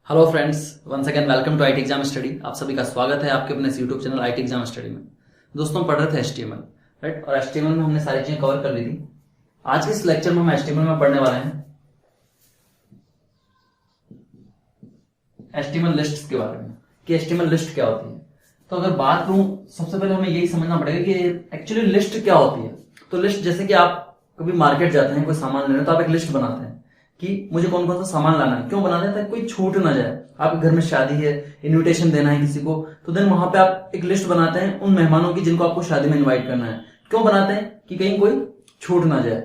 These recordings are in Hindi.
Hello friends, once again welcome to IT exam study. आप सभी का स्वागत है आपके अपने YouTube channel IT exam study में। दोस्तों, हम पढ़ रहे थे एचटीएमएल, राइट? और एचटीएमएल में हमने सारी चीजें कवर कर ली थी। आज के इस लेक्चर में हम एचटीएमएल में पढ़ने वाले हैं एचटीएमएल लिस्ट्स के बारे में कि एचटीएमएल लिस्ट क्या होती है। तो अगर बात करूं, सबसे पहले हमें यही समझना पड़ेगा कि एक्चुअली लिस्ट क्या होती है। तो लिस्ट, जैसे कि आप कभी मार्केट जाते हैं कोई सामान लेने, तो आप एक लिस्ट बनाते हैं कि मुझे कौन कौन सा सामान लाना है। क्यों बनाते हैं? ताकि कोई छूट ना जाए। आपके घर में शादी है, इनविटेशन देना है किसी को, तो देन वहां पे आप एक लिस्ट बनाते हैं उन मेहमानों की जिनको आपको शादी में इनवाइट करना है। क्यों बनाते हैं? कि कहीं कोई छूट ना जाए।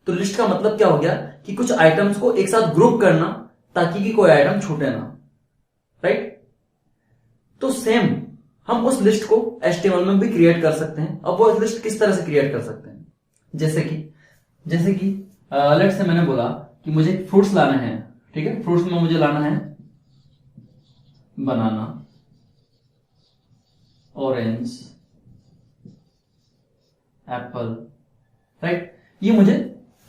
तो लिस्ट का मतलब क्या हो गया कि कुछ आइटम्स को एक साथ ग्रुप करना ताकि कि कोई आइटम छूटे ना, राइट? तो सेम हम उस लिस्ट को एचटीएमएल में भी क्रिएट कर सकते हैं। अब वो लिस्ट किस तरह से क्रिएट कर सकते हैं? जैसे कि लेट्स से मैंने बोला कि मुझे फ्रूट्स लाने हैं, ठीक है? फ्रूट्स में मुझे लाना है बनाना, ऑरेंज, एप्पल, राइट? ये मुझे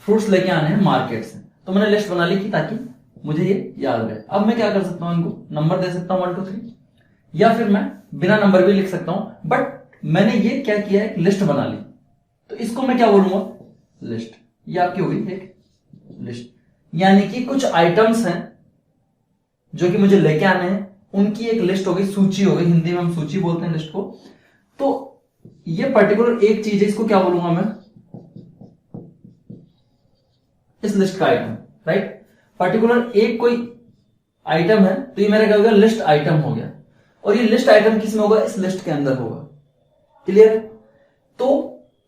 फ्रूट्स लेके आने हैं मार्केट से। तो मैंने लिस्ट बना ली कि ताकि मुझे ये याद रहे। अब मैं क्या कर सकता हूं, इनको नंबर दे सकता हूं 1 2 3, या फिर मैं बिना नंबर भी लिख सकता हूं। बट मैंने ये क्या किया, एक लिस्ट बना ली। तो इसको मैं क्या बोलूंगा? लिस्ट। ये आपकी होगी एक लिस्ट। यानी कि कुछ आइटम्स हैं जो कि मुझे लेके आने हैं, उनकी एक लिस्ट हो गई, सूची हो गई। हिंदी में हम सूची बोलते हैं लिस्ट को। तो ये पर्टिकुलर एक चीज है, इसको क्या बोलूंगा मैं? इस लिस्ट का आइटम, राइट? पर्टिकुलर एक कोई आइटम है, तो ये मेरा क्या हो गया? लिस्ट आइटम हो गया। और ये लिस्ट आइटम किस में होगा? इस लिस्ट के अंदर होगा। क्लियर? तो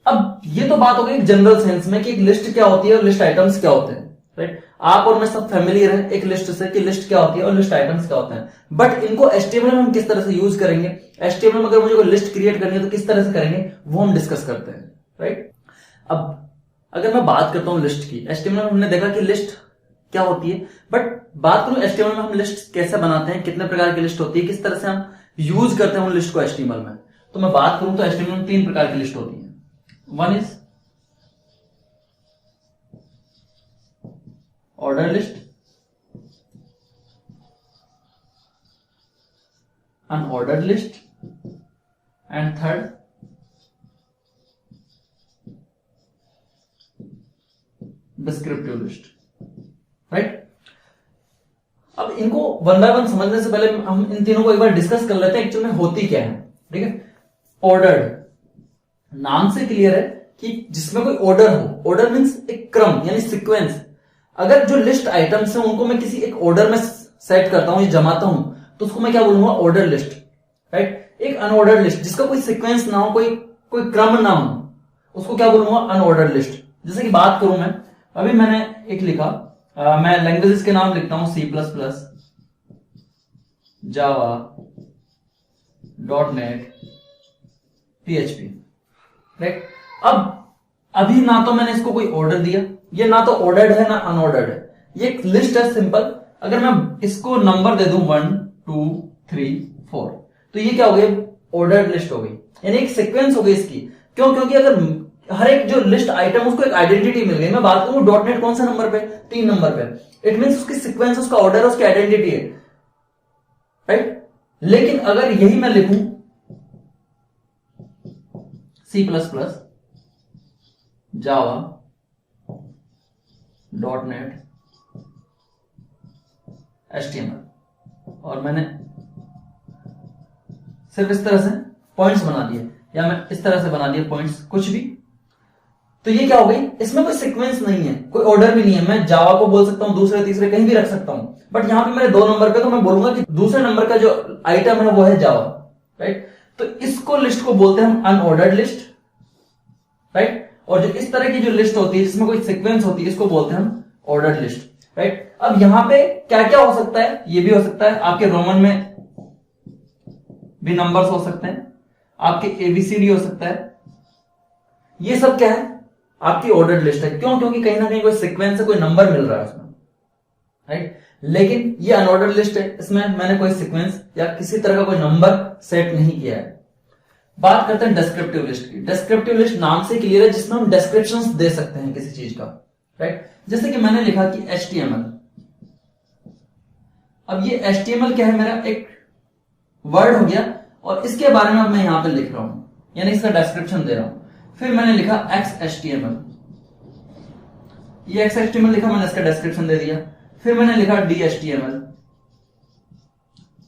अब ये तो बात हो गई जनरल सेंस में कि एक लिस्ट क्या होती है और लिस्ट आइटम्स क्या होते हैं, राइट? आप और मैं सब फैमिलियर है एक लिस्ट से कि लिस्ट क्या होती है और लिस्ट आइटम्स क्या होते हैं। बट इनको एचटीएमएल में हम किस तरह से यूज करेंगे, एचटीएमएल में अगर मुझे कोई लिस्ट क्रिएट करनी है तो किस तरह से करेंगे, वो हम डिस्कस करते हैं, राइट? अब अगर मैं बात करता हूं लिस्ट की, एचटीएमएल में हमने देखा कि लिस्ट क्या होती है। बट बात करूं एचटीएमएल में हम लिस्ट कैसे बनाते हैं, कितने प्रकार की लिस्ट होती है, किस तरह से हम यूज करते हैं उन लिस्ट को एचटीएमएल में, तो मैं बात करूं तो एचटीएमएल में 3 प्रकार की लिस्ट होती है। One is order list, unordered list, and third descriptive list, right? अब इनको वन बाय वन समझने से पहले हम इन तीनों को एक बार डिस्कस कर लेते हैं एक्चुअल में होती क्या है, ठीक है? ऑर्डर्ड, नाम से क्लियर है कि जिसमें कोई ऑर्डर हो। ऑर्डर मींस एक क्रम यानी सीक्वेंस। अगर जो लिस्ट आइटम्स हैं उनको मैं किसी एक ऑर्डर में सेट करता हूं या जमाता हूं, तो उसको मैं क्या बोलूंगा? Order list, right? एक अनऑर्डर्ड लिस्ट जिसका कोई सीक्वेंस ना हो, कोई क्रम ना हो, उसको क्या बोलूंगा? Unordered list. जैसे कि बात करूं मैं, अभी मैंने एक लिखा, मैं लैंग्वेजेस के नाम लिखता हूं C++, जावा, .NET, PHP, राइट? अब अभी ना तो मैंने इसको कोई ऑर्डर दिया, ये ना तो ऑर्डर्ड है ना अनऑर्डर्ड है, ये एक लिस्ट है सिंपल। अगर मैं इसको नंबर दे दूं 1 2 3 4, तो ये क्या हो गई? ऑर्डर्ड लिस्ट हो गई, यानी एक सीक्वेंस हो गई इसकी। क्यों? क्योंकि अगर हर एक जो लिस्ट आइटम उसको एक आइडेंटिटी मिल गई। मैं बात करूं .NET कौन सा नंबर पे? 3 नंबर पे। इट मींस उसकी सीक्वेंस, उसका ऑर्डर, उसकी आइडेंटिटी है, राइट? लेकिन अगर यही मैं लिखूं C++, जावा, .NET, HTML, और मैंने सिर्फ इस तरह से पॉइंट्स बना दिए, या मैं इस तरह से बना दिए पॉइंट्स, कुछ भी, तो ये क्या हो गई? इसमें कोई सीक्वेंस नहीं है, कोई ऑर्डर भी नहीं है। मैं जावा को बोल सकता हूं दूसरे तीसरे कहीं भी रख सकता हूं, बट यहां पे मेरे 2 नंबर पे, तो मैं बोलूंगा कि दूसरे नंबर का जो आइटम है वो है जावा, राइट? तो इसको लिस्ट को बोलते हैं हम अनऑर्डर्ड लिस्ट, राइट? और जो इस तरह की जो लिस्ट होती है जिसमें कोई सीक्वेंस होती है, इसको बोलते हैं हम ऑर्डर्ड लिस्ट, राइट? अब यहां पे क्या क्या हो सकता है? ये भी हो सकता है आपके रोमन में भी नंबर्स हो सकते हैं, आपके ABCD हो सकता है। ये सब क्या है? आपकी ऑर्डर्ड लिस्ट है। क्यों? क्योंकि कहीं ना कहीं कोई सीक्वेंस है, कोई नंबर मिल रहा है उसमें, राइट? लेकिन ये अनऑर्डर्ड लिस्ट है, इसमें मैंने कोई सीक्वेंस या किसी तरह का कोई नंबर सेट नहीं किया है। बात करते हैं डिस्क्रिप्टिव लिस्ट की। डिस्क्रिप्टिव लिस्ट नाम से क्लियर है, जिसमें हम डिस्क्रिप्शंस दे सकते हैं किसी चीज का, राइट? जैसे कि मैंने लिखा कि HTML, अब ये HTML क्या है, मेरा एक वर्ड हो गया, और इसके बारे में अब मैं यहां पे लिख रहा हूं, यानी इसका डिस्क्रिप्शन दे रहा हूं। फिर मैंने लिखा XHTML, ये XHTML लिखा, मैंने इसका डिस्क्रिप्शन दे दिया। फिर मैंने लिखा DHTML,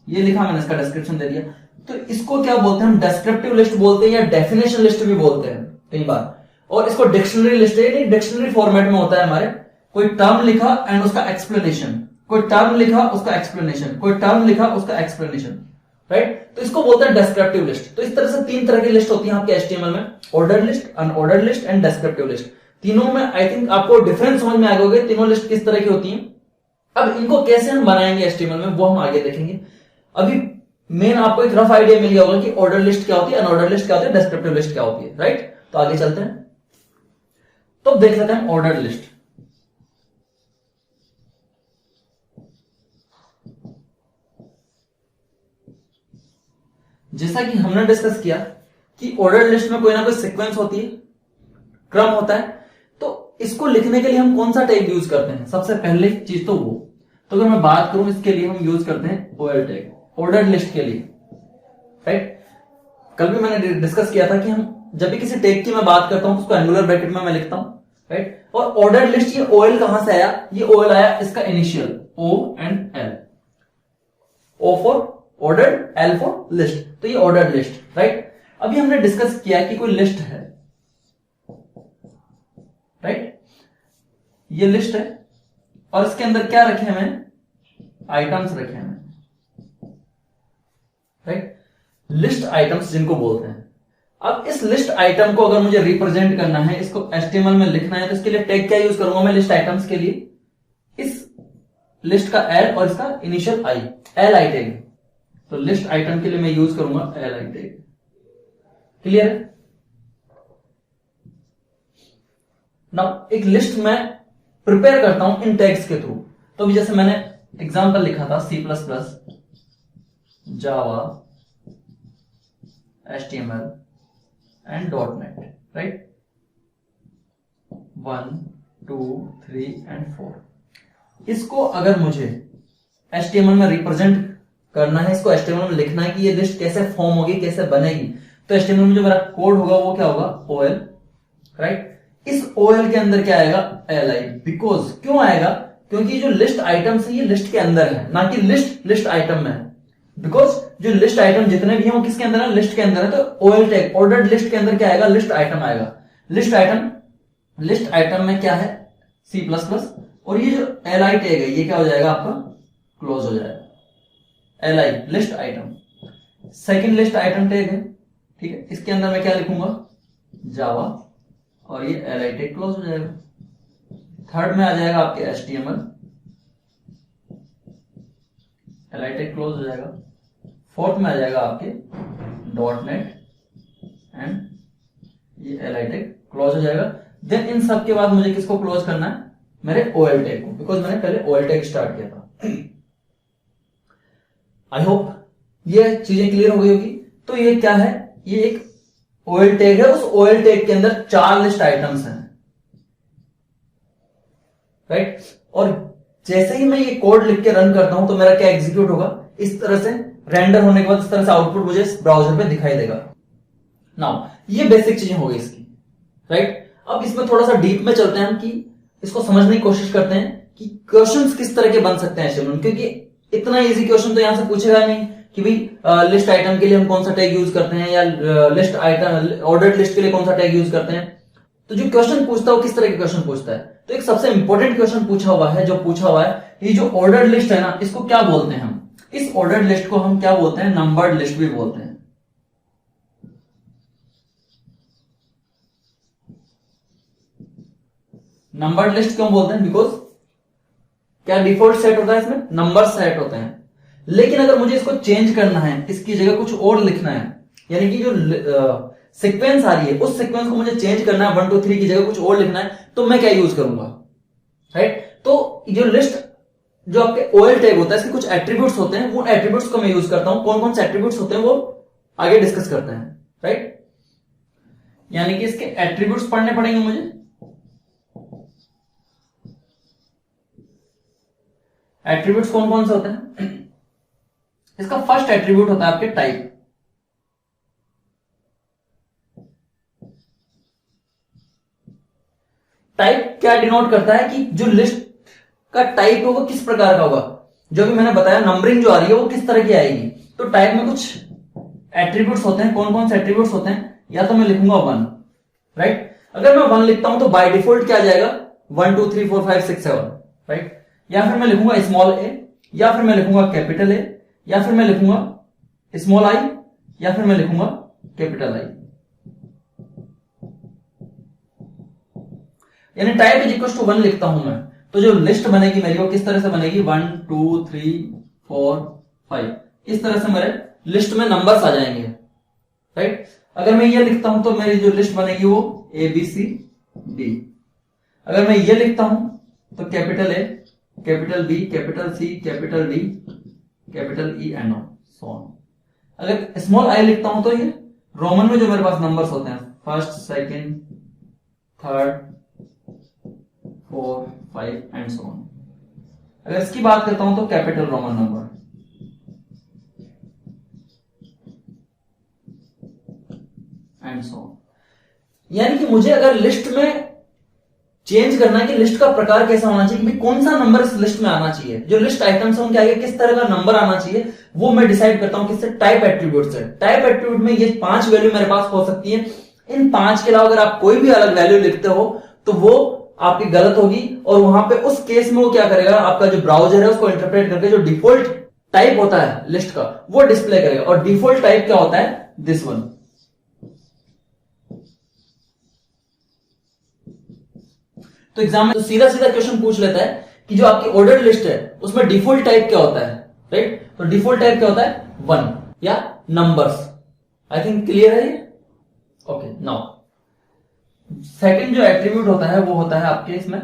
ये लिखा, मैंने इसका डिस्क्रिप्शन दे दिया। तो इसको क्या बोलते हैं हम, डिस्क्रिप्टिव लिस्ट बोलते हैं या डेफिनेशन लिस्ट भी बोलते हैं कई बार, और इसको डिक्शनरी लिस्ट है, डिक्शनरी फॉर्मेट में होता है हमारे। कोई टर्म लिखा एंड उसका एक्सप्लेनेशन, कोई टर्म लिखा उसका एक्सप्लेनेशन, कोई टर्म लिखा उसका एक्सप्लेनेशन, राइट। तो इसको बोलते हैं डिस्क्रिप्टिव लिस्ट। तो इस तरह से 3 तरह की लिस्ट होती है आपके HTML में, order list, unordered list and descriptive list. तीनों में आई थिंक आपको डिफरेंस समझ में आ गया होगा, तीनों लिस्ट किस तरह की होती हैं। अब इनको कैसे हम बनाएंगे HTML में, वो हम आगे देखेंगे। अभी मेन आपको एक रफ आइडिया मिल गया होगा कि ऑर्डर लिस्ट क्या होती है, अनऑर्डर लिस्ट क्या होती है, डिस्क्रिप्टिव लिस्ट क्या होती है, राइट। तो आगे चलते हैं, तो देख लेते हैं ऑर्डर लिस्ट। जैसा कि हमने डिस्कस किया कि ऑर्डर लिस्ट में कोई ना कोई सीक्वेंस होती है, क्रम होता है। तो इसको लिखने के लिए हम कौन सा टैग यूज करते हैं, सबसे पहले चीज तो वो। तो अगर मैं बात करूं, इसके लिए हम यूज करते हैं OL टैग, ऑर्डर लिस्ट के लिए, राइट। कल भी मैंने डिस्कस किया था कि हम जब भी किसी टैग की मैं बात करता हूं तो उसको एंगुलर ब्रैकेट में मैं लिखता हूं, राइट। और ऑर्डर लिस्ट, ये OL कहां से आया, ये OL आया इसका initial O and L, O for order, L for list. तो ये ऑर्डर लिस्ट, राइट। अभी हमने डिस्कस किया कि कोई लिस्ट है, राइट, ये लिस्ट है और इसके अंदर क्या रखे हैं, आइटम्स रखे हैं, राइट। लिस्ट आइटम्स जिनको बोलते हैं। अब इस लिस्ट आइटम को अगर मुझे रिप्रेजेंट करना है, इसको HTML में लिखना है, तो इसके लिए टैग क्या यूज करूंगा मैं लिस्ट आइटम्स के लिए, इस लिस्ट का L और इसका इनिशियल I, LI टैग। तो लिस्ट आइटम के लिए मैं यूज करूंगा LI टैग। क्लियर है। नाउ एक लिस्ट में प्रिपेयर करता हूं इन टैग्स के थ्रू। तो अभी जैसे मैंने एग्जांपल लिखा था C++, Java, HTML and .NET, right, 1 2 3 and 4। इसको अगर मुझे HTML में रिप्रेजेंट करना है, इसको HTML में लिखना है कि ये लिस्ट कैसे फॉर्म होगी, कैसे बनेगी, तो HTML में जो मेरा कोड होगा वो क्या होगा, OL, राइट। इस OL के अंदर क्या आएगा, LI। बिकॉज क्यों आएगा, क्योंकि जो लिस्ट आइटम्स है ये लिस्ट के अंदर है, ना कि लिस्ट आइटम में है। बिकॉज जो लिस्ट आइटम जितने भी हैं वो किसके अंदर है, लिस्ट के अंदर है। तो OL टैग, ऑर्डर्ड लिस्ट के अंदर क्या आएगा, लिस्ट आइटम आएगा। लिस्ट आइटम में क्या है, C++, और ये जो LI टैग है ये क्या हो जाएगा आपका, क्लोज हो जाएगा। LI list item, second list item tag है, ठीक है। इसके अंदर मैं क्या लिखूंगा, जावा, और ये LI टैग क्लोज हो जाएगा। थर्ड में आ जाएगा आपके HTML, LI टैग क्लोज हो जाएगा। फोर्थ में आ जाएगा आपके .NET एंड ये LI टैग क्लोज हो जाएगा। देन इन सब के बाद मुझे किसको क्लोज करना है, मेरे OL टैग को, बिकॉज मैंने पहले OL टैग स्टार्ट किया था। आई होप ये चीजें क्लियर हो गई होगी। तो ये क्या है, ये एक OL टैग है, उस OL टैग के अंदर 4 लिस्ट आइटम्स हैं, राइट। और जैसे ही मैं ये कोड लिख के रन करता हूं तो मेरा क्या एग्जीक्यूट होगा, इस तरह से रेंडर होने के बाद इस तरह से आउटपुट मुझे ब्राउजर पे दिखाई देगा। नाउ ये बेसिक चीजें हो गई इसकी, राइट। अब इसमें थोड़ा सा डीप में चलते हैं हम कि इसको समझने की कोशिश करते हैं कि क्वेश्चंस किस तरह के बन सकते हैं HTML, क्योंकि इतना इजी क्वेश्चन तो यहां से पूछेगा नहीं कि भाई लिस्ट आइटम के लिए हम कौन सा टैग यूज करते हैं, या लिस्ट आइटम ऑर्डर्ड लिस्ट के लिए कौन सा टैग यूज करते हैं। तो जो क्वेश्चन पूछता है वो किस तरह के क्वेश्चन पूछता है, तो एक सबसे इंपॉर्टेंट क्वेश्चन पूछा हुआ है, जो पूछा हुआ है ये जो ऑर्डर्ड लिस्ट है ना, इसको क्या बोलते हैं हम, इस ऑर्डर्ड लिस्ट को हम क्या बोलते हैं, नंबर्ड लिस्ट भी बोलते हैं। नंबर्ड लिस्ट क्यों बोलते हैं, बिकॉज क्या डिफॉल्ट सेट होता है इसमें, नंबर सेट होते हैं। लेकिन अगर मुझे इसको चेंज करना है, इसकी जगह कुछ और लिखना है, यानी कि जो सीक्वेंस आ रही है उस सीक्वेंस को मुझे चेंज करना है, 1 2 3 की जगह कुछ और लिखना है, तो मैं क्या यूज करूंगा, राइट। तो जो लिस्ट, जो आपके OL टैग होता है, इसके कुछ एट्रीब्यूट्स होते हैं, वो एट्रीब्यूट्स को मैं यूज करता हूं। कौन कौन से एट्रीब्यूट्स होते हैं वो आगे डिस्कस करते हैं, राइट। यानी कि इसके एट्रीब्यूट्स पढ़ने पड़ेंगे मुझे। एट्रीब्यूट्स कौन कौन से होते हैं? इसका फर्स्ट एट्रीब्यूट होता है आपके टाइप। टाइप क्या डिनोट करता है कि जो लिस्ट का टाइप है वो किस प्रकार का होगा। जो भी मैंने बताया नंबरिंग जो आ रही है वो किस तरह की आएगी। तो टाइप में कुछ एट्रीब्यूट्स होते हैं। कौन कौन से एट्रीब्यूट्स होते हैं? या तो मैं लिखूंगा 1, राइट। अगर मैं 1 लिखता हूं तो बाय डिफॉल्ट क्या आ जाएगा? 1 2 3 4 5 6 7, राइट। या फिर मैं लिखूंगा स्मॉल ए, या फिर मैं लिखूंगा कैपिटल ए, या फिर मैं लिखूंगा स्मॉल आई, या फिर मैं लिखूंगा कैपिटल आई। यानी टाइप इज इक्वल टू 1 लिखता हूं मैं, तो जो लिस्ट बनेगी मेरी वो किस तरह से बनेगी? 1 2 3 4 5, इस तरह से मेरे लिस्ट में नंबर्स आ जाएंगे, राइट। अगर मैं ये लिखता हूं तो मेरी जो लिस्ट बनेगी वो ए बी सी डी। अगर मैं ये लिखता हूं तो capital A, capital B, capital C, capital D, capital E and so on. अगर स्मॉल आई लिखता हूं तो ये रोमन में जो मेरे पास नंबर्स होते हैं, first, second, third, 4 5 and so on. अगर इसकी बात करता हूं तो capital Roman number, and so on. यानी कि मुझे अगर लिस्ट में चेंज करना है कि लिस्ट का प्रकार कैसा होना चाहिए, कि कौन सा नंबर इस लिस्ट में आना चाहिए, जो लिस्ट आइटम्स है उनके आगे किस तरह का नंबर आना चाहिए, वो मैं डिसाइड करता हूं किससे? टाइप एट्रीब्यूट से। टाइप एट्रीब्यूट में ये 5 वैल्यू मेरे पास हो सकती है। इन 5 के अलावा अगर आप कोई भी अलग वैल्यू लिखते हो तो वो आपकी गलत होगी, और वहां पे उस केस में वो क्या करेगा? आपका जो ब्राउजर है उसको इंटरप्रेट करके जो डिफॉल्ट टाइप होता है लिस्ट का वो डिस्प्ले करेगा। और डिफॉल्ट टाइप क्या होता है? This one. तो एग्जाम में तो सीधा सीधा क्वेश्चन पूछ लेता है कि जो आपकी ऑर्डर लिस्ट है उसमें डिफॉल्ट टाइप क्या होता है, राइट। तो डिफॉल्ट टाइप क्या होता है? 1 या नंबर्स। आई थिंक क्लियर है ये? ओके, नाउ सेकंड जो एट्रीब्यूट होता है वो होता है आपके इसमें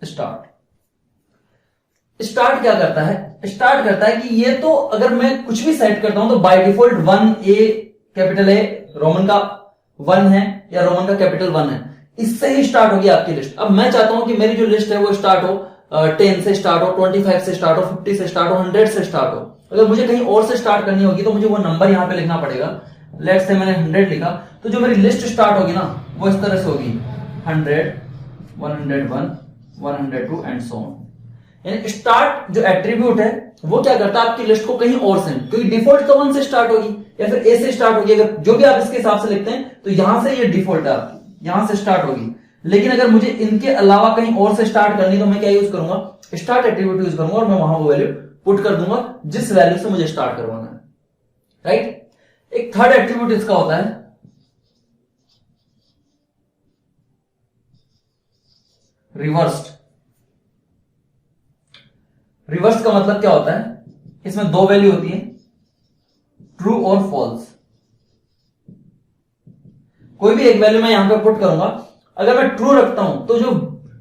स्टार्ट। स्टार्ट क्या करता है? स्टार्ट करता है कि ये तो अगर मैं कुछ भी सेट करता हूं तो by default 1 A, capital A Roman का 1 है या रोमन का कैपिटल 1 है, इससे ही स्टार्ट होगी आपकी लिस्ट। अब मैं चाहता हूं कि मेरी जो लिस्ट है वो स्टार्ट हो 10 से स्टार्ट हो, 25 से स्टार्ट हो, 50 से स्टार्ट हो, 100 से स्टार्ट हो। अगर मुझे कहीं और से स्टार्ट करनी होगी तो मुझे वो नंबर यहां पे लिखना पड़ेगा। लेट्स से मैंने 100 लिखा, तो जो मेरी लिस्ट स्टार्ट होगी ना वो इस तरह से होगी 100 101 102 एंड सो ऑन। यानी स्टार्ट जो एट्रीब्यूट है वो क्या करता है? आपकी लिस्ट को कहीं और से, क्योंकि डिफॉल्ट तो 1 से स्टार्ट होगी या फिर ए से स्टार्ट होगी, अगर जो भी आप इसके हिसाब से लिखते हैं तो यहां से ये डिफॉल्ट है आपकी, यहां से स्टार्ट होगी। लेकिन अगर मुझे इनके अलावा कहीं और से स्टार्ट करनी तो मैं क्या यूज करूंगा? स्टार्ट एट्रीब्यूट यूज करूंगा और मैं वहां वो वैल्यू पुट कर दूंगा जिस वैल्यू से मुझे स्टार्ट करवाना है, राइट। एक थर्ड एट्रीब्यूट इसका होता है रिवर्स्ड। रिवर्स का मतलब क्या होता है? इसमें 2 वैल्यू होती है, ट्रू और फॉल्स। कोई भी एक वैल्यू मैं यहां पे पुट करूंगा, अगर मैं ट्रू रखता हूं तो जो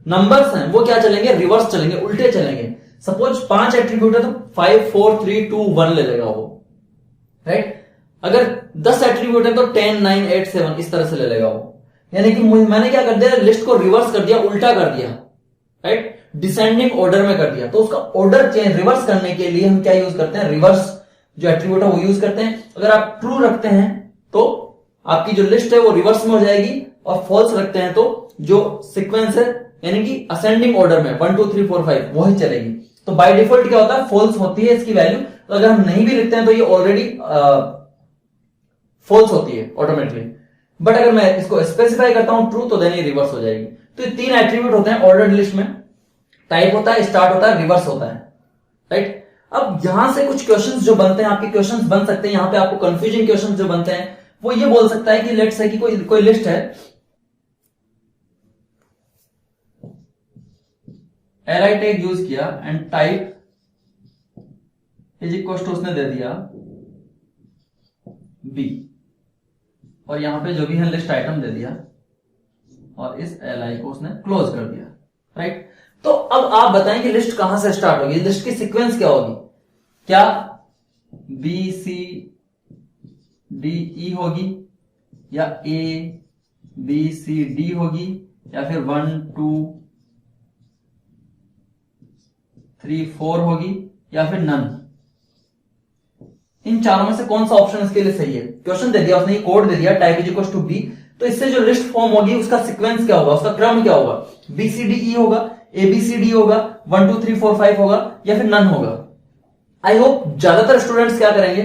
नंबर्स हैं वो क्या चलेंगे? रिवर्स चलेंगे, उल्टे चलेंगे। सपोज 5 एट्रीब्यूट है तो 5 4 3 2 1 ले लेगा वो, राइट। अगर 10 एट्रीब्यूट है तो 10 9 8 7 इस तरह से ले लेगा वो। यानी कि मैंने क्या कर दिया? लिस्ट को रिवर्स कर दिया, उल्टा कर दिया, राइट। डिसेंडिंग ऑर्डर में कर दिया। तो उसका ऑर्डर चेंज रिवर्स करने के लिए हम क्या यूज करते हैं? रिवर्स जो एट्रीब्यूट है वो यूज करते हैं। अगर आप ट्रू रखते हैं तो आपकी जो लिस्ट है वो रिवर्स में हो जाएगी, और फॉल्स रखते हैं तो जो सीक्वेंस है यानी कि असेंडिंग ऑर्डर में 1 2 3 4 5 वही चलेगी। तो बाय डिफॉल्ट क्या होता है? फॉल्स होती है इसकी वैल्यू। तो अगर हम नहीं भी लिखते हैं तो ये ऑलरेडी फॉल्स होती है ऑटोमेटिकली। बट अगर मैं इसको स्पेसिफाई करता हूं ट्रू तो देन ये रिवर्स हो जाएगी। तो ये 3 एट्रीब्यूट होते हैं ऑर्डर्ड लिस्ट में। टाइप होता है, स्टार्ट होता है, रिवर्स होता है, राइट। अब यहां से कुछ क्वेश्चंस जो बनते हैं, आपके क्वेश्चंस बन सकते हैं यहां पे, आपको कंफ्यूजिंग क्वेश्चंस जो बनते हैं वो ये बोल सकता है कि लेट्स से कि कोई लिस्ट है, एलआई टैग यूज किया and type is equal to उसने दे दिया बी, और यहां पे जो भी है लिस्ट आइटम दे दिया, और इस एलआई को उसने क्लोज कर दिया, राइट। तो अब आप बताएं कि लिस्ट कहां से स्टार्ट होगी? लिस्ट की सीक्वेंस क्या होगी? क्या बी सी डी ई होगी, या ए बी सी डी होगी, या फिर 1 2 3 4 होगी या फिर नन। इन चारों में से कौन सा ऑप्शन इसके लिए सही है? क्वेश्चन दे दिया उसने, कोड दे दिया type is equal to B, तो इससे जो लिस्ट फॉर्म होगी उसका सीक्वेंस क्या होगा, उसका क्रम क्या होगा? BCDE होगा, ABCD होगा, 1 2 3 4 5 होगा या फिर नन होगा? आई होप ज्यादातर स्टूडेंट्स क्या करेंगे,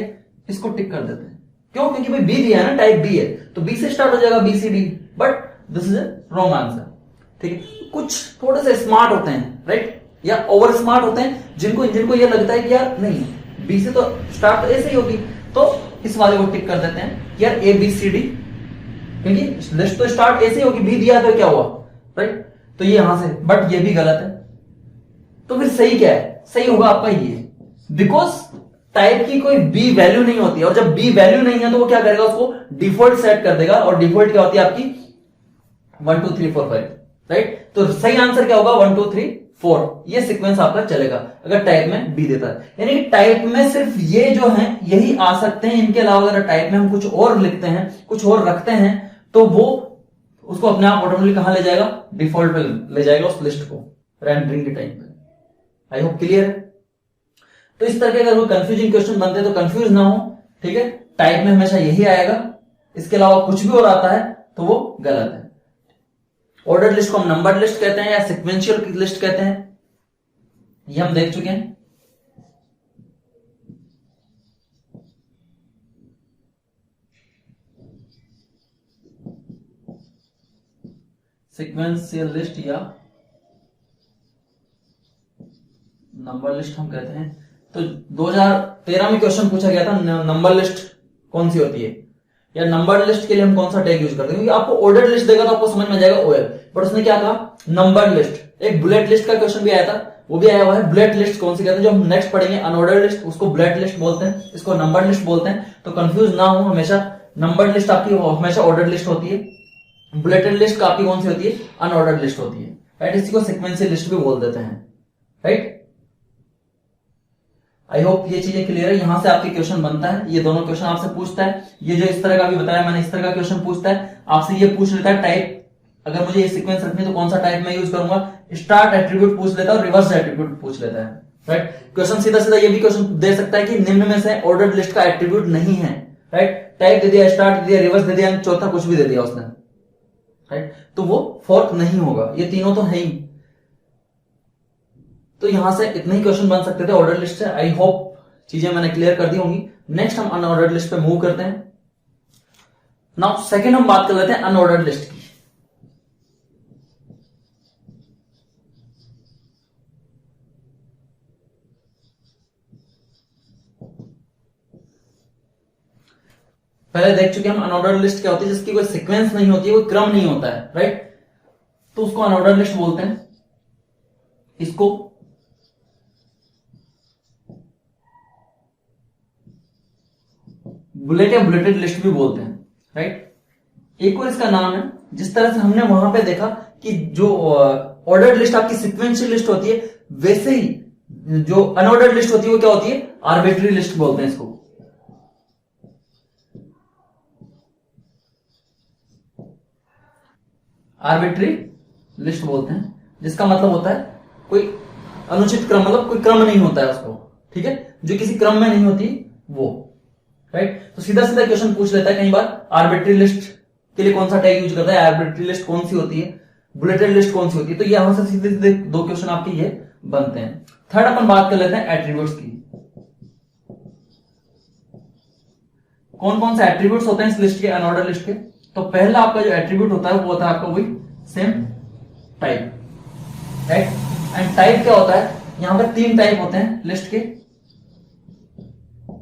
इसको टिक कर देते हैं। क्यों? क्योंकि भाई बी दिया है ना, टाइप बी है, तो बी से स्टार्ट हो जाएगा BCD, but this is a wrong answer. ठीक है, कुछ थोड़े से स्मार्ट होते हैं राइट, या ओवर स्मार्ट होते हैं, जिनको जिनको ये लगता है कि यार नहीं बी से तो स्टार्ट तो ए से ही होगी, तो इस वाले को टिक कर देते हैं यार ABCD, क्योंकि लिस्ट तो स्टार्ट ए से होगी, बी दिया तो क्या हुआ राइट, तो ये यहां से, बट ये भी गलत है। तो फिर सही क्या है? सही होगा आपका ये, बिकॉज टाइप की कोई बी वैल्यू नहीं होती है, और जब बी वैल्यू नहीं है तो वो क्या करेगा, उसको डिफॉल्ट सेट कर देगा, और डिफॉल्ट क्या होती है आपकी 1 2 3 4 5 राइट। तो सही आंसर क्या होगा 1 2 3 4, ये सीक्वेंस आपका चलेगा अगर टाइप में बी देता है। यानी कि टाइप में सिर्फ ये जो है यही आ सकते हैं, इनके अलावा अगर टाइप में हम कुछ और लिखते हैं, कुछ और रखते हैं, तो वो उसको अपने आप ऑटोमेटिकली कहां ले जाएगा, डिफॉल्ट पे ले जाएगा उस लिस्ट को रेंडरिंग के टाइम पे। आई होप क्लियर है। तो इस तरह के अगर कोई कंफ्यूजिंग क्वेश्चन बनते हैं तो कंफ्यूज ना हो, ठीक है, टाइप में हमेशा यही आएगा, इसके अलावा कुछ भी और आता है तो वो गलत है। ऑर्डर लिस्ट को हम नंबर लिस्ट कहते हैं या सिक्वेंशियल लिस्ट कहते हैं, ये हम देख चुके हैं। सिक्वेंशियल लिस्ट या नंबर लिस्ट हम कहते हैं। तो 2013 में क्वेश्चन पूछा गया था नंबर लिस्ट कौन सी होती है, या नंबर लिस्ट के लिए हम कौन सा टैग यूज करते हैं, क्योंकि आपको ऑर्डर लिस्ट देगा तो आपको समझ में जाएगा OL, बट उसने क्या कहा नंबर लिस्ट। एक बुलेट लिस्ट का क्वेश्चन भी आया था, वो भी आया हुआ है। बुलेट लिस्ट कौन सी कहते हैं, जो हम नेक्स्ट पढ़ेंगे अनऑर्डर लिस्ट, उसको बुलेट लिस्ट बोलते हैं, इसको नंबर लिस्ट बोलते हैं। तो कंफ्यूज ना हो, हमेशा नंबर लिस्ट आपकी हमेशा ऑर्डर लिस्ट होती है, बुलेटेड लिस्ट आपकी कौन सी होती है, अनऑर्डर लिस्ट होती है राइट। इसी को सिक्वेंशियल लिस्ट भी बोल देते हैं राइट। आई होप ये चीजें क्लियर है। यहां से आपके क्वेश्चन बनता है, ये दोनों क्वेश्चन आपसे पूछता है, ये जो इस तरह का भी बताया मैंने, इस तरह का क्वेश्चन पूछता है आपसे, ये पूछ लेता है टाइप, अगर मुझे ये सीक्वेंस रखनी है तो कौन सा टाइप मैं यूज करूंगा, स्टार्ट एट्रीब्यूट पूछ लेता है और रिवर्स एट्रीब्यूट पूछ लेता है राइट। क्वेश्चन सीधा सीधा ये भी क्वेश्चन दे सकता है कि निम्न में से ऑर्डर लिस्ट का एट्रीब्यूट नहीं है राइट, टाइप दे दिया, स्टार्ट दे दिया, रिवर्स दे दिया, चौथा कुछ भी दे दिया उसने राइट, तो वो फोर्थ नहीं होगा, ये तीनों तो है ही। तो यहां से इतने ही क्वेश्चन बन सकते थे ऑर्डर लिस्ट से। आई होप चीजें मैंने क्लियर कर दी होंगी। नेक्स्ट हम अनऑर्डर्ड लिस्ट पे मूव करते हैं। नाउ सेकंड हम बात कर लेते हैं अनऑर्डर्ड लिस्ट की। पहले देख चुके हम अनऑर्डर्ड लिस्ट क्या होती है, जिसकी कोई सीक्वेंस नहीं होती है, कोई क्रम नहीं होता है राइट, तो उसको अनऑर्डर्ड लिस्ट बोलते हैं। इसको बुलेट या बुलेटेड लिस्ट भी बोलते हैं राइट। एक और इसका नाम है, जिस तरह से हमने वहां पे देखा कि जो ऑर्डर्ड लिस्ट आपकी सिक्वेंशियल लिस्ट होती है, वैसे ही जो अनऑर्डर्ड लिस्ट होती है वो क्या होती है, आर्बिट्री लिस्ट बोलते हैं इसको। आर्बिट्री लिस्ट बोलते हैं, जिसका मतलब होता है कोई अनुचित क्रम, मतलब कोई क्रम नहीं होता है उसको, ठीक है, जो किसी क्रम में नहीं होती वो राइट। तो सीधा सीधा क्वेश्चन पूछ लेता है कई बार, आर्बिट्री लिस्ट के लिए कौन सा टैग यूज करता है, आर्बिट्री लिस्ट कौन सी होती है, बुलेटेड लिस्ट कौन सी होती है। तो यहां से सीधे सीधे दो क्वेश्चन आपके ये बनते हैं। थर्ड अपन बात कर लेते हैं एट्रीब्यूट्स की। कौन कौन से एट्रीब्यूट्स होते हैं इस लिस्ट के, अनऑर्डर लिस्ट के। तो पहला आपका जो एट्रीब्यूट होता है वो होता है आपका वही same type right. And type क्या होता है, यहां पर 3 टाइप होते हैं लिस्ट के,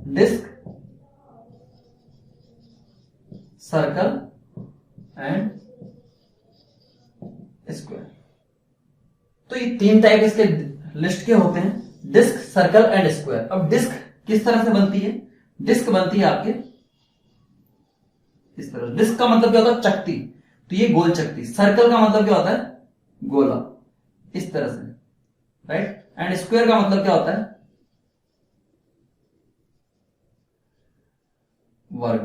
डिस्क, सर्कल एंड स्क्वायर। तो ये 3 टाइप इसके लिस्ट के होते हैं, डिस्क, सर्कल एंड स्क्वायर। अब डिस्क किस तरह से बनती है, डिस्क बनती है आपके इस तरह। डिस्क का मतलब क्या होता है, चकती, तो ये गोल चकती। सर्कल का मतलब क्या होता है, गोला, इस तरह से राइट। एंड स्क्वायर का मतलब क्या होता है, वर्ग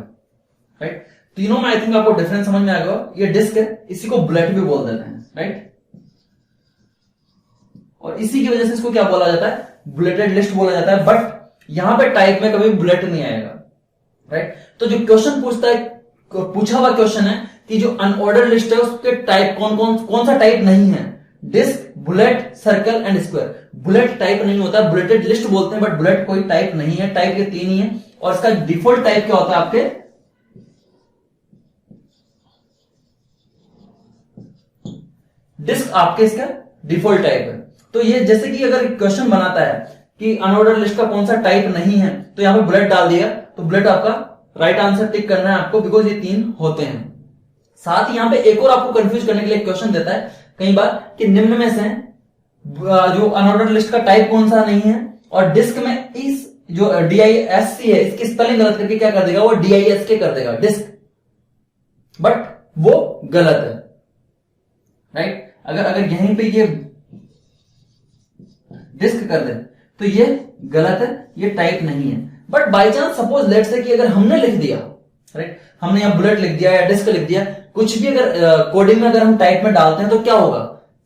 राइट। तीनों में आई थिंक आपको डिफरेंस समझ में आएगा। ये डिस्क है, इसी को बुलेट भी बोल देते हैं राइट। और इसी की वजह से इसको क्या बोला जाता है, बुलेटेड लिस्ट बोला जाता है। बट यहां पे टाइप में कभी बुलेट नहीं आएगा, राइट। तो जो क्वेश्चन पूछा हुआ क्वेश्चन है कि जो अनऑर्डर्ड लिस्ट है उसके टाइप कौन सा टाइप नहीं है, disc, bullet, circle and square. Bullet type नहीं होता, बुलेटेड लिस्ट बोलते हैं, बट बुलेट कोई टाइप नहीं है। टाइप के 3 ही है और इसका डिफॉल्ट टाइप क्या होता है आपके, डिस्क आपके इसका डिफॉल्ट टाइप है। तो ये जैसे कि अगर क्वेश्चन बनाता है कि अनऑर्डर्ड लिस्ट का कौन सा टाइप नहीं है, तो यहां पे बुलेट डाल दिया, तो बुलेट आपका राइट आंसर टिक करना है आपको, बिकॉज ये 3 होते हैं। साथ ही यहां पे एक और आपको कंफ्यूज करने के लिए क्वेश्चन देता है कई बार कि निम्न में से जो अनऑर्डर्ड लिस्ट का टाइप कौन सा नहीं है, और डिस्क में इस जो DISC है इसकी स्पेलिंग गलत करके क्या कर देगा, वो DISK कर देगा, डिस्क, बट वो गलत है, राइट। अगर यहीं पे ये डिस्क कर दे तो ये गलत है, ये टाइप नहीं है। But by chance suppose let's say कि अगर हमने लिख दिया, राइट, हमने यहां बुलेट लिख दिया या डिस्क लिख दिया, कुछ भी अगर कोडिंग में अगर हम टाइप में डालते हैं तो क्या होगा,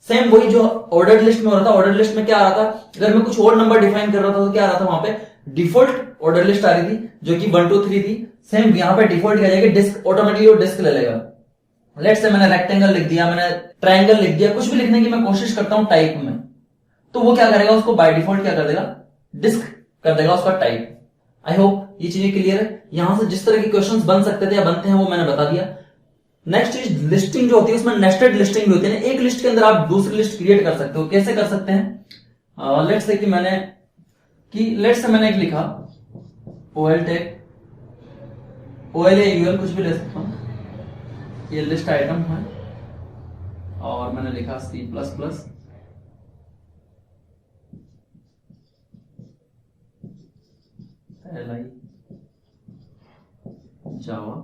सेम वही जो ऑर्डर्ड लिस्ट में हो रहा था। ऑर्डर लिस्ट में क्या आ रहा था, अगर मैं कुछ और नंबर डिफाइन कर रहा था तो क्या आ रहा था, वहां पे डिफॉल्ट ऑर्डर लिस्ट आ रही थी जो कि 1 2 3 थी। सेम यहां पे डिफॉल्ट क्या जाएगा, डिस्क, ऑटोमेटिकली वो डिस्क ले लेगा। लेट्स से मैंने रेक्टेंगल लिख दिया, मैंने ट्रायंगल लिख दिया, कुछ भी लिखने की मैं कोशिश करता हूं टाइप में, तो वो क्या करेगा, उसको बाय डिफॉल्ट क्या कर देगा, डिस्क कर देगा उसका टाइप। आई होप ये चीजें क्लियर है। यहां से जिस तरह के क्वेश्चंस बन सकते थे या बनते हैं वो मैंने बता दिया। नेक्स्ट चीज लिस्टिंग जो होती है, उसमें नेस्टेड लिस्टिंग भी होती है। एक लिस्ट के अंदर आप दूसरी लिस्ट क्रिएट कर सकते हो। कैसे कर सकते हैं, लेट्स से कि मैंने एक लिखा OL टैग, OL या UL कुछ भी ले सकता हूं, ये लिस्ट आइटम है, और मैंने लिखा C++, LI, जावा,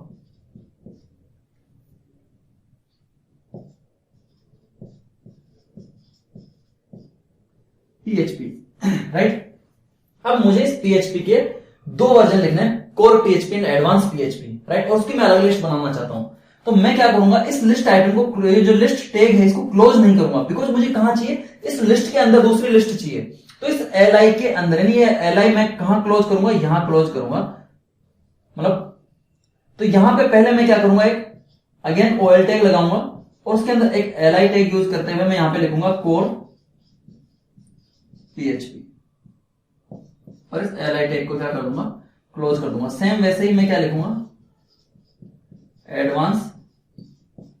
PHP, राइट। अब मुझे इस PHP के 2 वर्जन लिखने हैं, core PHP and advance PHP, right, और उसकी मैं अलग लिस्ट बनाना चाहता हूं। तो मैं क्या करूंगा, इस लिस्ट आइटम को, ये जो लिस्ट टैग है इसको क्लोज नहीं करूंगा, बिकॉज मुझे कहां चाहिए, इस लिस्ट के अंदर दूसरी लिस्ट चाहिए। तो इस LI के अंदर, यानी ये LI मैं कहां क्लोज करूंगा, यहां क्लोज करूंगा, मतलब तो यहां पे पहले मैं क्या करूंगा, एक अगेन OL टैग लगाऊंगा और उसके अंदर एक LI टैग यूज करते हुए मैं यहां पे लिखूंगा कोर PHP, और इस LI टैग को क्या कर दूंगा, क्लोज कर दूंगा। सेम वैसे ही मैं क्या लिखूंगा, एडवांस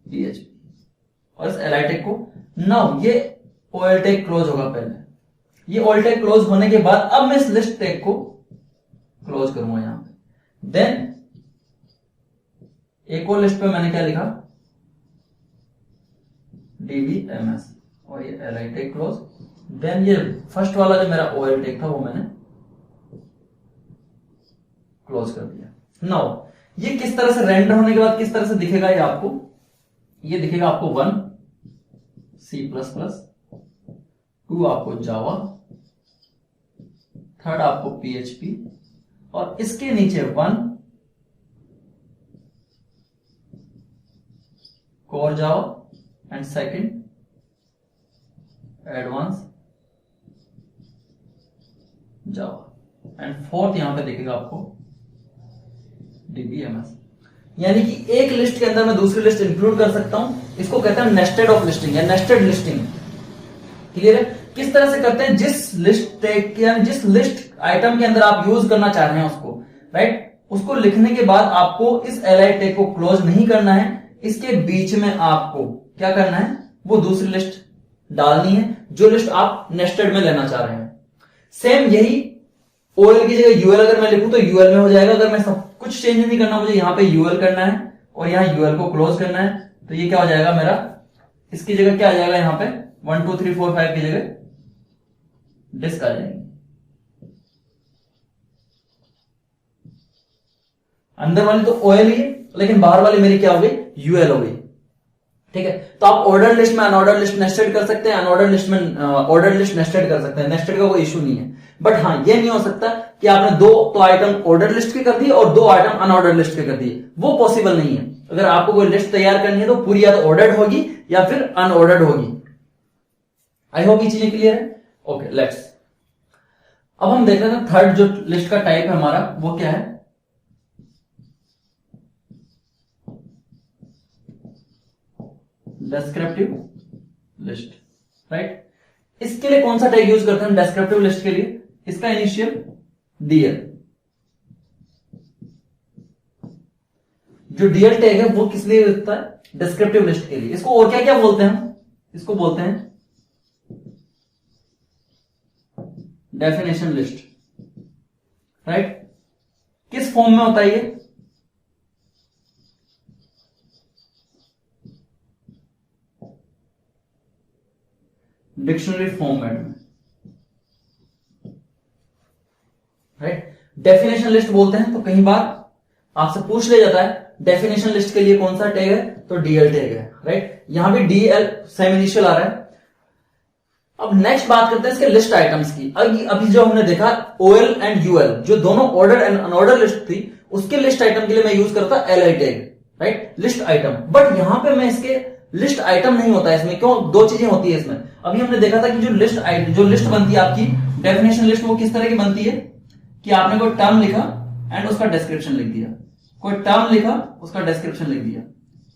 PHP, और इस LI टैग को, नाउ ये OL टैग क्लोज होगा। पहले ये OL टैग क्लोज होने के बाद अब मैं इस लिस्ट टैग को क्लोज करूंगा यहां पे। देन एक और लिस्ट पे मैंने क्या लिखा, DBMS, और ये LI टैग क्लोज। देन ये फर्स्ट वाला जो मेरा OL टैग था वो मैंने क्लोज कर दिया। नाउ ये किस तरह से रेंडर होने के बाद किस तरह से दिखेगा, ये दिखेगा आपको 1 C++, 2 आपको जावा, 3rd आपको PHP, और इसके नीचे 1 core Java and 2nd advance Java, and 4th यहां पे दिखेगा आपको DBMS। यानी कि एक लिस्ट के अंदर मैं दूसरी लिस्ट इंक्लूड कर सकता हूं। इसको कहते हैं नेस्टेड ऑफ लिस्टिंग या नेस्टेड लिस्टिंग। क्लियर है? किस तरह से करते हैं, जिस लिस्ट टैग यानी जिस लिस्ट आइटम के अंदर आप यूज करना चाह रहे हैं उसको, राइट, उसको लिखने के बाद आपको इस LI टैग को क्लोज नहीं करना है, इसके बीच में आपको क्या करना है, वो दूसरी लिस्ट डालनी है जो लिस्ट आप नेस्टेड में लेना चाह रहे हैं। सेम यही OL की जगह UL अगर मैं लिखूं तो UL में हो जाएगा। अगर मैं सब कुछ चेंज नहीं करना, मुझे यहां पे UL करना है और यहां UL को क्लोज करना है, तो ये क्या हो जाएगा मेरा, इसकी जगह क्या आ जाएगा, यहां पे 1 2 3 4 5 की जगह डिस्क आ जाएगी। अंदर वाली तो OL ही है, लेकिन बाहर वाली मेरी क्या हो गई, UL हो गई। ठीक है, तो आप ऑर्डर लिस्ट में अनऑर्डर लिस्ट नेस्टेड कर सकते हैं, अनऑर्डर लिस्ट में ऑर्डर लिस्ट नेस्टेड कर सकते हैं। नेस्टेड का कोई इशू नहीं है। बट हाँ, ये नहीं हो सकता कि आपने 2 तो आइटम ऑर्डर लिस्ट के कर दिए और 2 आइटम अनऑर्डर लिस्ट के कर दिए, वो पॉसिबल नहीं है। अगर आपको कोई लिस्ट तैयार करनी है तो पूरी या तो ऑर्डर्ड होगी या फिर अनऑर्डर्ड होगी। आई होप ये चीजें क्लियर है। ओके लेट्स, अब हम देख रहे हैं थर्ड जो लिस्ट का टाइप है हमारा वो क्या है, डिस्क्रिप्टिव लिस्ट, राइट। इसके लिए कौन सा टैग यूज करते हैं डिस्क्रिप्टिव लिस्ट के लिए, इसका इनिशियल डीएल, जो डीएल टैग है वो किस लिए होता है, डिस्क्रिप्टिव लिस्ट के लिए। इसको और क्या क्या बोलते हैं हम, इसको बोलते हैं डेफिनेशन लिस्ट, राइट। किस फॉर्म में होता है ये, डिक्शनरी फॉर्मेट में, राइट। डेफिनेशन लिस्ट बोलते हैं तो कई बार आपसे पूछ लिया जाता है डेफिनेशन लिस्ट के लिए कौन सा टैग है, तो डीएल टैग है, राइट। यहां भी डीएल सेम इनिशियल आ रहा है। अब नेक्स्ट बात करते हैं इसके लिस्ट आइटम्स की। अभी जो हमने देखा ओएल एंड यूएल, जो दोनों ऑर्डर एंड अनऑर्डर लिस्ट थी, उसके लिस्ट आइटम के लिए मैं यूज करता LI tag, right, list item. But यहां पे मैं इसके लिस्ट आइटम नहीं होता है इसमें, क्यों, दो चीजें होती है इसमें। अभी हमने देखा था कि जो लिस्ट बनती है आपकी डेफिनेशन लिस्ट, वो किस तरह की बनती है कि आपने कोई टर्म लिखा एंड उसका डिस्क्रिप्शन लिख दिया, कोई टर्म लिखा उसका डिस्क्रिप्शन लिख दिया,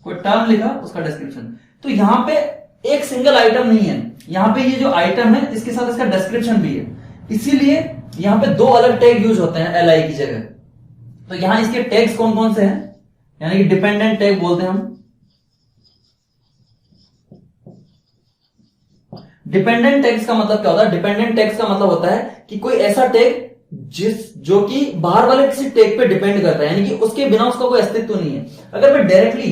कोई टर्म लिखा उसका डिस्क्रिप्शन। तो यहां पे एक सिंगल आइटम नहीं है, यहां पे ये जो आइटम है इसके साथ इसका डिस्क्रिप्शन भी है, इसीलिए यहां पे दो अलग टैग यूज होते हैं एलआई की जगह। तो यहां इसके टैग्स कौन कौन से हैं, यानी कि डिपेंडेंट टैग बोलते हैं हम। डिपेंडेंट टैग्स का मतलब क्या होता है, डिपेंडेंट टैग्स का मतलब होता है कि कोई ऐसा टैग जो कि बाहर वाले किसी टैग पे डिपेंड करता है, यानी कि उसके बिना उसका कोई अस्तित्व नहीं है। अगर मैं डायरेक्टली,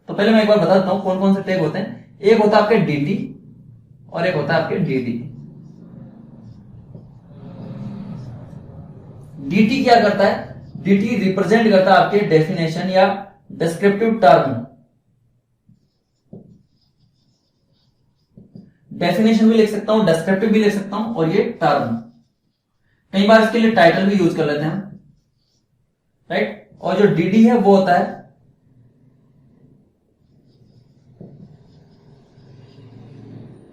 तो पहले मैं एक बार बता देता हूं कौन कौन से टैग होते हैं। एक होता है आपके डीटी और एक होता है आपके डीडी। डीटी क्या करता है, डीटी रिप्रेजेंट करता है आपके डेफिनेशन या डिस्क्रिप्टिव टर्म। डेफिनेशन भी लिख सकता हूं, डिस्क्रिप्टिव भी लिख सकता हूं, और ये टर्म। कई बार इसके लिए टाइटल भी यूज कर लेते हैं हम, राइट। और जो डीडी है वो होता है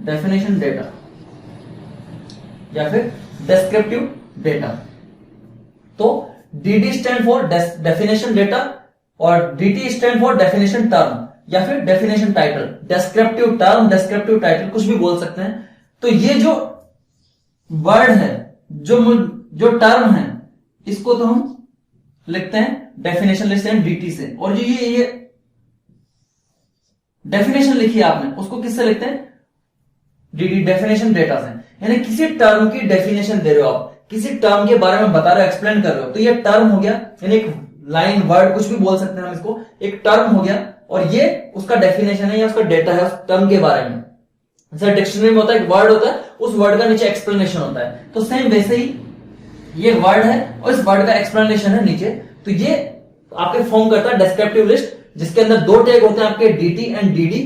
डेफिनेशन डेटा या फिर डिस्क्रिप्टिव डेटा। तो DD stand for definition data और DT stand for definition term या फिर definition title. Descriptive term, descriptive title, कुछ भी बोल सकते हैं। तो ये जो वर्ड है, जो टर्म है, इसको तो हम लिखते हैं डेफिनेशन लिस्ट एंड डीटी से, और जो ये डेफिनेशन लिखी है आपने, उसको किससे लिखते हैं, डीडी डेफिनेशन डेटा से। यानी किसी टर्म की डेफिनेशन दे रहे हो आप, किसी टर्म के बारे में बता रहे हो, एक्सप्लेन कर रहे हो, तो ये टर्म हो गया, यानी एक लाइन, वर्ड, कुछ भी बोल सकते हैं हम इसको, एक टर्म हो गया। और ये उसका डेफिनेशन है या उसका डेटा है उस टर्म के बारे में। जैसे डिक्शनरी में होता है एक वर्ड होता है, उस वर्ड का नीचे एक्सप्लेनेशन होता है, तो सेम वैसे ही ये वर्ड है और इस वर्ड का एक्सप्लेनेशन है नीचे। तो ये आपके फॉर्म करता है डिस्क्रिप्टिव लिस्ट, जिसके अंदर दो टैग होते हैं आपके DT and DD.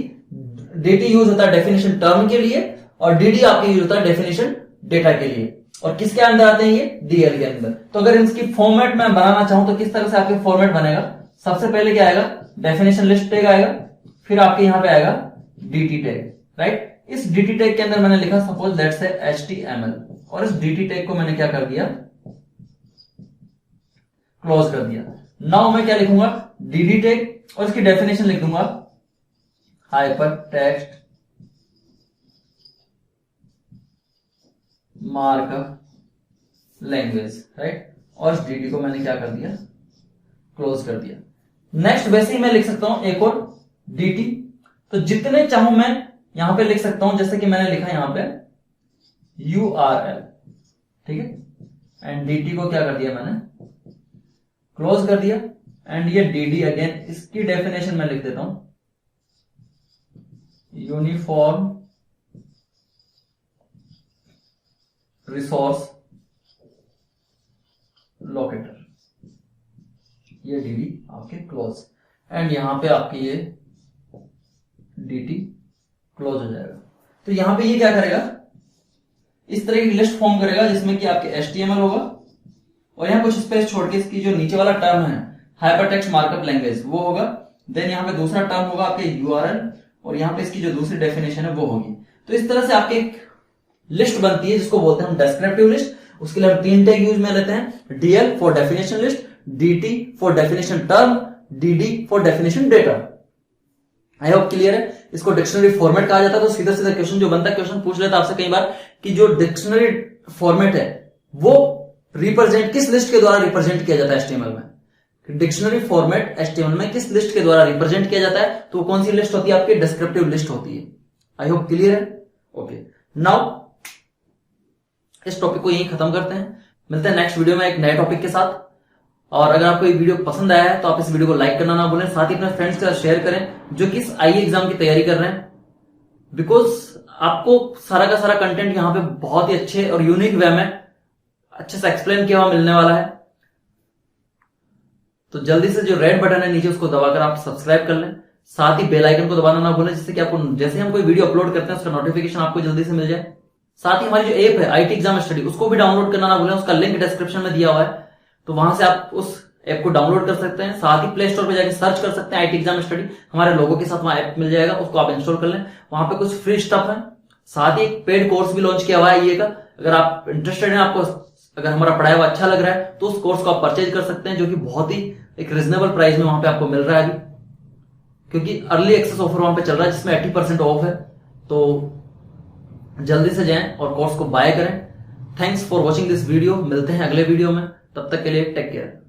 DT use होता है डेफिनेशन टर्म के लिए और डीडी आपके यूज होता है डेफिनेशन डेटा के लिए। और किसके अंदर आते हैं ये, डीएल के अंदर। तो अगर इसकी फॉर्मेट मैं बनाना चाहूं तो किस तरह से आपके फॉर्मेट बनेगा, सबसे पहले क्या आएगा, डेफिनेशन लिस्ट टैग आएगा, फिर आपके यहां पे आएगा डीटी टैग, राइट। इस डीटी टैग के अंदर मैंने लिखा सपोज लेट्स से HTML, और इस डीटी टैग को मैंने क्या कर दिया, क्लोज कर दिया। नाउ मैं क्या लिखूंगा, डीडी टैग, और इसकी डेफिनेशन लिख दूंगा hyper text markup language, right. और इस डीडी को मैंने क्या कर दिया, क्लोज कर दिया। नेक्स्ट वैसे ही मैं लिख सकता हूं एक और डीटी, तो जितने चाहूं मैं यहां पे लिख सकता हूं, जैसे कि मैंने लिखा यहां पे URL, ठीक है। एंड डीटी को क्या कर दिया मैंने, क्लोज कर दिया। एंड ये डीडी अगेन, इसकी डेफिनेशन मैं लिख देता हूं यूनिफॉर्म रिसोर्स लोकेटर, ये डीडी आपके क्लोज। एंड यहां पे आपकी ये डीटी क्लोज हो जाएगा। तो यहां पे ये क्या करेगा, इस तरह की लिस्ट फॉर्म करेगा जिसमें कि आपके HTML होगा और यहां कुछ स्पेस छोड़ के इसकी जो नीचे वाला टर्म है हाइपरटेक्स्ट मार्कअप लैंग्वेज वो होगा। देन यहां पे दूसरा टर्म होगा आपके URL, और यहां पे इसकी जो दूसरी डेफिनेशन है वो होगी। तो इस तरह से आपके लिस्ट बनती है जिसको बोलते हैं हम डेस्क्रिप्टिव लिस्ट। उसके लिए हम 3 टैग यूज में लेते हैं, DL for definition list, DT for definition term, DD for definition data. I hope clear है। इसको डिक्शनरी फॉर्मेट कहा जाता है। तो सीधा सीधा क्वेश्चन जो बनता है, क्वेश्चन पूछ लेता है आपसे कई बार कि जो डिक्शनरी फॉर्मेट है वो रिप्रेजेंट किस लिस्ट के द्वारा रिप्रेजेंट किया जाता है HTML में। डिक्शनरी फॉर्मेट HTML में किस लिस्ट के द्वारा रिप्रेजेंट किया जाता है, तो कौन सी लिस्ट होती है आपकी, डिस्क्रिप्टिव लिस्ट होती है। आई होप क्लियर है। ओके, नाउ इस टॉपिक को यहीं खत्म करते हैं। मिलते हैं नेक्स्ट वीडियो में एक नए टॉपिक के साथ। और अगर आपको ये वीडियो पसंद आया है तो आप इस वीडियो को लाइक करना ना भूलें, साथ ही अपने फ्रेंड्स के साथ शेयर करें जो कि इस IE एग्जाम की तैयारी कर रहे हैं। बिकॉज आपको सारा का सारा कंटेंट यहाँ पे बहुत ही अच्छे और यूनिक वे में अच्छे से एक्सप्लेन किया हुआ मिलने वाला है। तो जल्दी से जो रेड बटन है नीचे उसको दबाकर आप सब्सक्राइब कर लें, साथ ही बेल आइकन को दबाना ना भूलें, जिससे कि आपको जैसे हम कोई वीडियो अपलोड करते हैं उसका नोटिफिकेशन आपको जल्दी से मिल जाए। साथ ही हमारी जो ऐप है IT एग्जाम स्टडी, उसको भी डाउनलोड करना ना भूलें, उसका लिंक डिस्क्रिप्शन में दिया हुआ है। तो वहां से आप उस ऐप को डाउनलोड कर सकते हैं। साथ ही प्ले स्टोर पर जाकर सर्च कर सकते हैं IT एग्जाम स्टडी, हमारे लोगों के साथ वहां ऐप मिल जाएगा, उसको आप इंस्टॉल कर लें। वहां पे कुछ फ्री स्टफ है, साथ ही एक पेड कोर्स भी लॉन्च किया हुआ है IE का। अगर आप इंटरेस्टेड हैं, आपको अगर हमारा पढ़ाया हुआ अच्छा लग रहा है तो उस कोर्स को आप परचेज कर सकते हैं, जो कि बहुत ही एक रिजनेबल प्राइस में वहां पे आपको मिल रहा है अभी, क्योंकि अर्ली एक्सेस ऑफर वहां पे चल रहा है जिसमें 80% ऑफ है। तो जल्दी से जाएं और कोर्स को बाय करें। Thanks for watching this video. मिलते हैं अगले वीडियो में, तब तक के लिए टेक केयर।